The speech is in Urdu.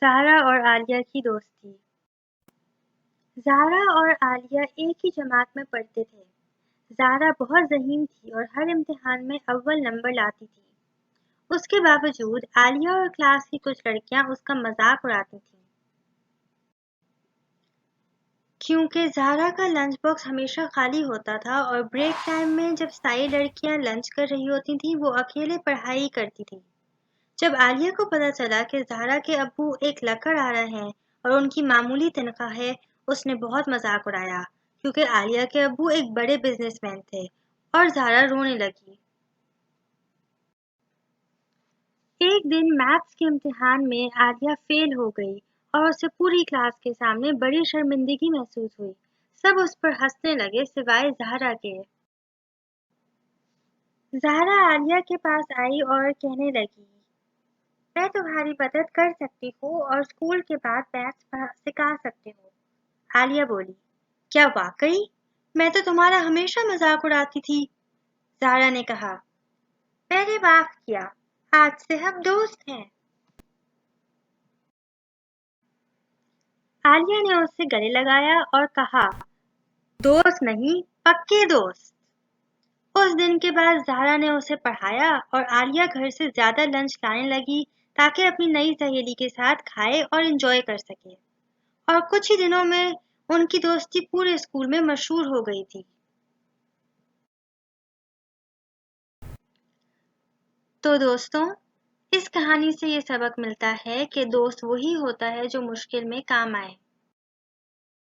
زہرا اور عالیہ کی دوستی۔ زہرا اور عالیہ ایک ہی جماعت میں پڑھتے تھے۔ زہرا بہت ذہین تھی اور ہر امتحان میں اول نمبر لاتی تھی۔ اس کے باوجود عالیہ اور کلاس کی کچھ لڑکیاں اس کا مذاق اڑاتی تھیں۔ کیونکہ زہرا کا لنچ باکس ہمیشہ خالی ہوتا تھا اور بریک ٹائم میں جب ساری لڑکیاں لنچ کر رہی ہوتی تھیں وہ اکیلے پڑھائی کرتی تھی۔ جب عالیہ کو پتہ چلا کہ زہرا کے ابو ایک لکڑ آ رہے ہیں اور ان کی معمولی تنخواہ ہے، اس نے بہت مذاق اڑایا کیونکہ عالیہ کے ابو ایک بڑے بزنس مین تھے، اور زہرا رونے لگی۔ ایک دن میتھس کے امتحان میں عالیہ فیل ہو گئی اور اسے پوری کلاس کے سامنے بڑی شرمندگی محسوس ہوئی۔ سب اس پر ہنسنے لگے سوائے زہرا کے۔ زہرا عالیہ کے پاس آئی اور کہنے لگی، میں تمہاری مدد کر سکتی ہوں اور اسکول کے بعد میتھس سکھا سکتی ہوں۔ عالیہ بولی، کیا واقعی؟ میں تو تمہارا ہمیشہ مذاق اڑاتی تھی۔ زہرا نے کہا، میں نے معاف کیا، آج سے ہم دوست ہیں۔ عالیہ نے اس سے گلے لگایا اور کہا، دوست نہیں، پکے دوست۔ اس دن کے بعد زہرا نے اسے پڑھایا اور عالیہ گھر سے زیادہ لنچ لانے لگی تاکہ اپنی نئی سہیلی کے ساتھ کھائے اور انجوائے کر سکے، اور کچھ ہی دنوں میں ان کی دوستی پورے اسکول میں مشہور ہو گئی تھی۔ تو دوستوں، اس کہانی سے یہ سبق ملتا ہے کہ دوست وہی ہوتا ہے جو مشکل میں کام آئے۔